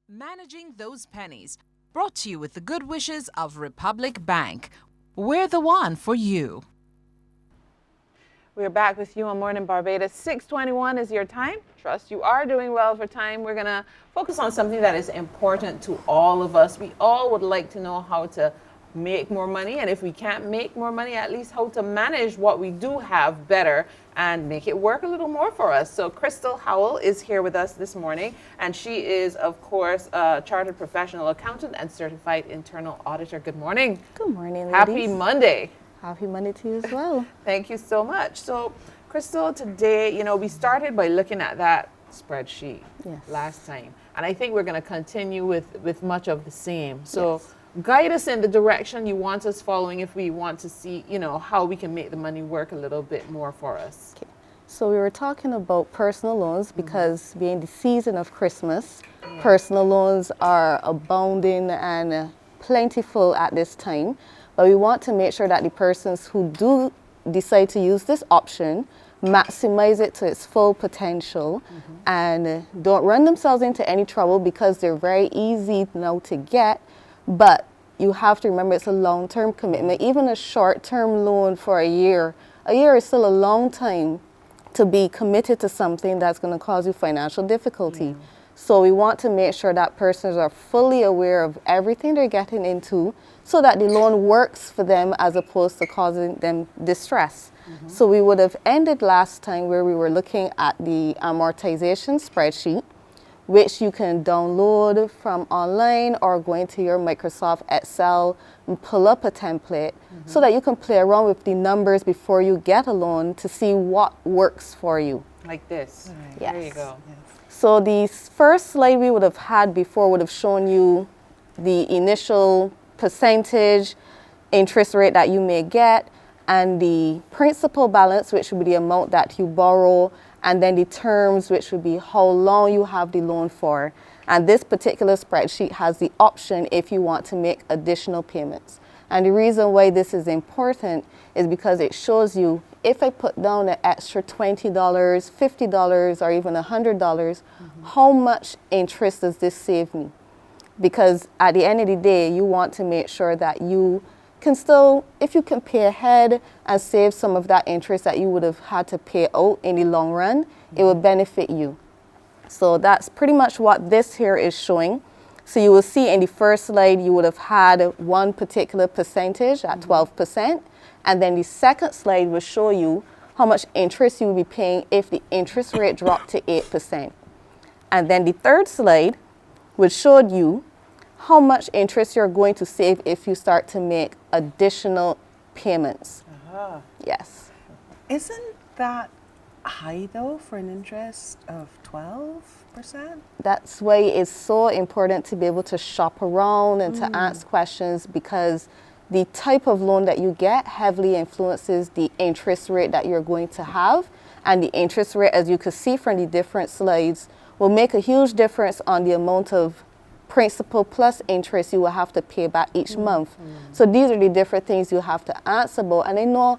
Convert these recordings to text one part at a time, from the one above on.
Managing those pennies. Brought to you with the good wishes of Republic Bank. We're the one for you. We're back with you on Morning Barbados. 6:21 is your time. Trust you are doing well for time. We're going to focus on something that is important to all of us. We all would like to know how to make more money, and if we can't make more money, at least how to manage what we do have better and make it work a little more for us. So Crystal Howell is here with us this morning, and she is, of course, a chartered professional accountant and certified internal auditor. Good morning. Good morning, ladies. Happy Monday. Happy Monday to you as well. Thank you so much. So, Crystal, today, we started by looking at that spreadsheet last time, and I think we're going to continue with much of the same. So, guide us in the direction you want us following if we want to see, how we can make the money work a little bit more for us. Okay. So we were talking about personal loans because being the season of Christmas, personal loans are abounding and plentiful at this time. But we want to make sure that the persons who do decide to use this option maximize it to its full potential and don't run themselves into any trouble because they're very easy now to get. But you have to remember it's a long-term commitment. Even a short-term loan for a year is still a long time to be committed to something that's going to cause you financial difficulty. So we want to make sure that persons are fully aware of everything they're getting into so that the loan works for them as opposed to causing them distress. So we would have ended last time where we were looking at the amortization spreadsheet, which you can download from online or go into your Microsoft Excel and pull up a template so that you can play around with the numbers before you get a loan to see what works for you. Like this. Yes. There you go. So the first slide we would have had before would have shown you the initial percentage interest rate that you may get and the principal balance, which would be the amount that you borrow, and then the terms, which would be how long you have the loan for. And this particular spreadsheet has the option if you want to make additional payments. And the reason why this is important is because it shows you if I put down an extra $20, $50, or even $100, how much interest does this save me? Because at the end of the day, you want to make sure that you can still, if you can pay ahead and save some of that interest that you would have had to pay out in the long run, it will benefit you. So that's pretty much what this here is showing. So you will see in the first slide, you would have had one particular percentage at 12%. And then the second slide will show you how much interest you will be paying if the interest rate dropped to 8%. And then the third slide will show you how much interest you're going to save if you start to make additional payments. Yes. Isn't that high though for an interest of 12%? That's why it's so important to be able to shop around and to ask questions, because the type of loan that you get heavily influences the interest rate that you're going to have. And the interest rate, as you can see from the different slides, will make a huge difference on the amount of principal plus interest you will have to pay back each month. So these are the different things you have to answer about. And I know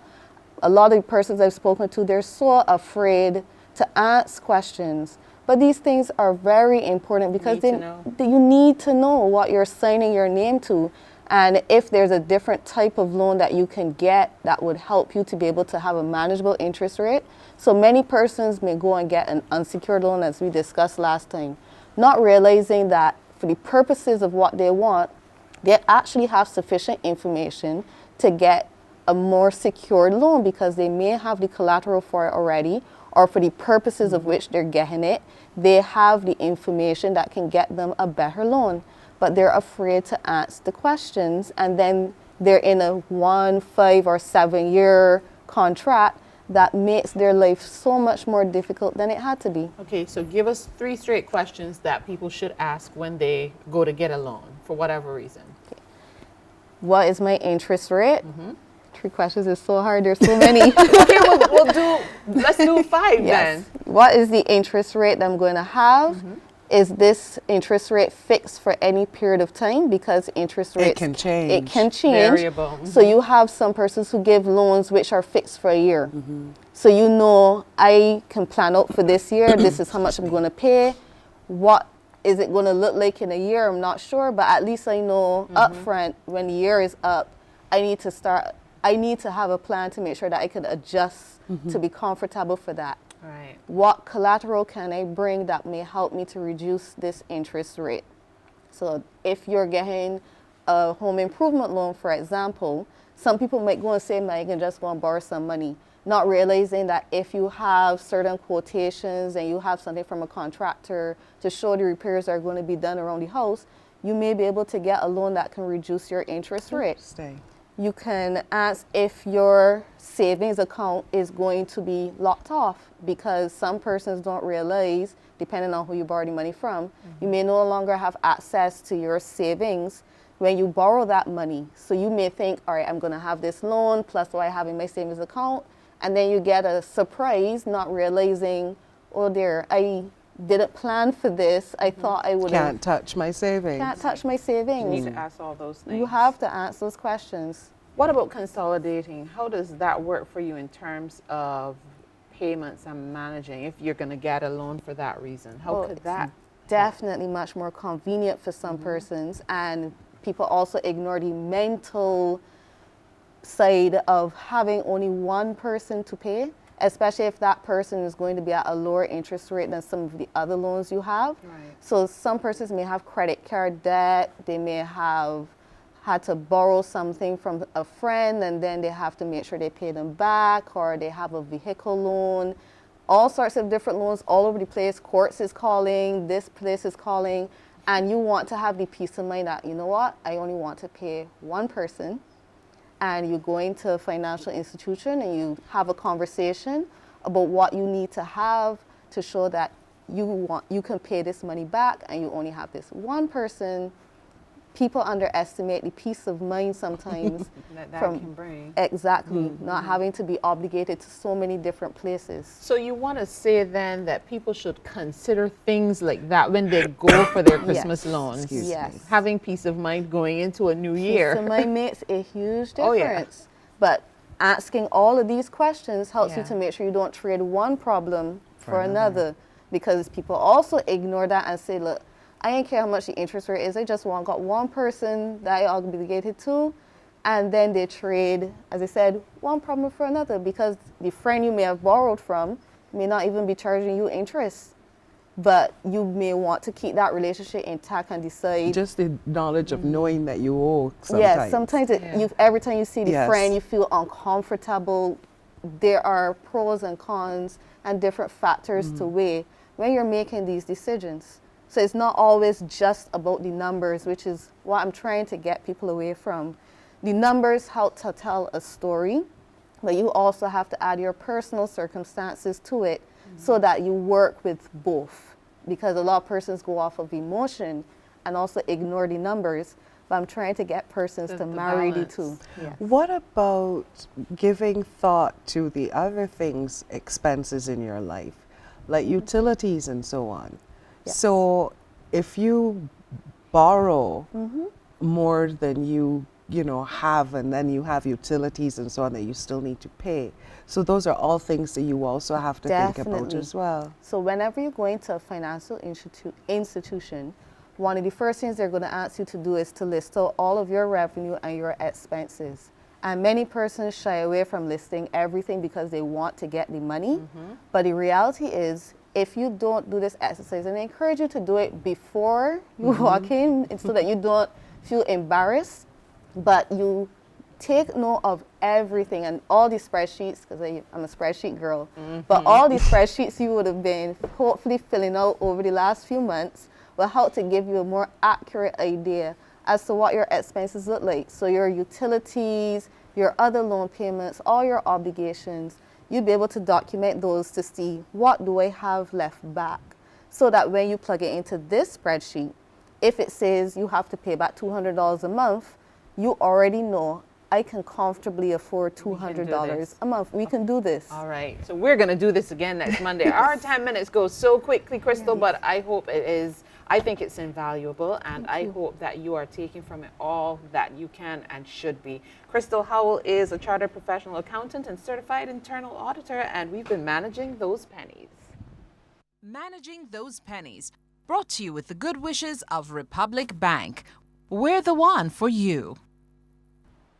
a lot of the persons I've spoken to, they're so afraid to ask questions. But these things are very important because you need to know what you're signing your name to. And if there's a different type of loan that you can get that would help you to be able to have a manageable interest rate. So many persons may go and get an unsecured loan, as we discussed last time, not realizing that for the purposes of what they want, they actually have sufficient information to get a more secured loan because they may have the collateral for it already, or for the purposes of which they're getting it, they have the information that can get them a better loan. But they're afraid to ask the questions, and then they're in a 1, 5, or 7 year contract that makes their life so much more difficult than it had to be. Okay, so give us 3 straight questions that people should ask when they go to get a loan for whatever reason. Okay. What is my interest rate? 3 questions is so hard. There's so many. Okay, let's do 5 then. What is the interest rate that I'm going to have? Is this interest rate fixed for any period of time? Because interest rates, It can change. It can change. Variable. So you have some persons who give loans which are fixed for a year. So you know, I can plan out for this year. This is how much I'm going to pay. What is it going to look like in a year? I'm not sure, but at least I know upfront when the year is up, I need to have a plan to make sure that I can adjust to be comfortable for that. Right. What collateral can I bring that may help me to reduce this interest rate? So if you're getting a home improvement loan, for example, some people might go and say, I can just go and borrow some money, not realizing that if you have certain quotations and you have something from a contractor to show the repairs are going to be done around the house, you may be able to get a loan that can reduce your interest rate. Stay. You can ask if your savings account is going to be locked off, because some persons don't realize, depending on who you borrow the money from, you may no longer have access to your savings when you borrow that money. So you may think, all right, I'm going to have this loan plus what I have in my savings account, and then you get a surprise not realizing, oh dear, I didn't plan for this. I thought I would Can't touch my savings. Can't touch my You savings. need to ask all those things. You have to ask those questions. What about consolidating? How does that work for you in terms of payments and managing if you're going to get a loan for that reason? How could It's that? definitely much more convenient for some persons, and people also ignore the mental side of having only one person to pay, especially if that person is going to be at a lower interest rate than some of the other loans you have. Right. So some persons may have credit card debt, they may have had to borrow something from a friend and then they have to make sure they pay them back, or they have a vehicle loan, all sorts of different loans all over the place. Courts is calling, this place is calling, and you want to have the peace of mind that, you know what, I only want to pay one person. And you go into a financial institution and you have a conversation about what you need to have to show that you can pay this money back, and you only have this one person. People underestimate the peace of mind sometimes That from can bring. exactly not having to be obligated to so many different places. So you want to say then that people should consider things like that when they go for their Christmas loans. Excuse Yes. me. Having peace of mind going into a new year. Peace of mind makes a huge Oh, difference. yeah. But asking all of these questions helps you Yeah. to make sure you don't trade one problem for another. Because people also ignore that and say, look, I ain't care how much the interest rate is. I just got one person that I obligated to. And then they trade, as I said, one problem for another, because the friend you may have borrowed from may not even be charging you interest. But you may want to keep that relationship intact and decide. Just the knowledge of knowing that you owe sometimes. Yes, sometimes Yeah. every time you see the Yes. friend, you feel uncomfortable. There are pros and cons and different factors to weigh when you're making these decisions. So it's not always just about the numbers, which is what I'm trying to get people away from. The numbers help to tell a story, but you also have to add your personal circumstances to it so that you work with both. Because a lot of persons go off of emotion and also ignore the numbers, but I'm trying to get persons to The marry the balance. two. Yes. What about giving thought to the other things, expenses in your life, like utilities and so on? Yes. So if you borrow more than you have, and then you have utilities and so on that you still need to pay. So those are all things that you also have to think about Definitely. as well. So whenever you go into a financial institution, one of the first things they're going to ask you to do is to list out all of your revenue and your expenses. And many persons shy away from listing everything because they want to get the money. But the reality is, if you don't do this exercise, and I encourage you to do it before you walk in so that you don't feel embarrassed, but you take note of everything and all these spreadsheets, because I'm a spreadsheet girl, but all these spreadsheets you would have been hopefully filling out over the last few months will help to give you a more accurate idea as to what your expenses look like. So your utilities, your other loan payments, all your obligations, you'll be able to document those to see what do I have left back, so that when you plug it into this spreadsheet, if it says you have to pay back $200 a month, you already know I can comfortably afford $200 a month. We can do this. All right. So we're going to do this again next Monday. Our 10 minutes goes so quickly, Crystal, but I hope it is. I think it's invaluable, and I hope that you are taking from it all that you can and should be. Crystal Howell is a chartered professional accountant and certified internal auditor, and we've been managing those pennies. Managing those pennies. Brought to you with the good wishes of Republic Bank. We're the one for you.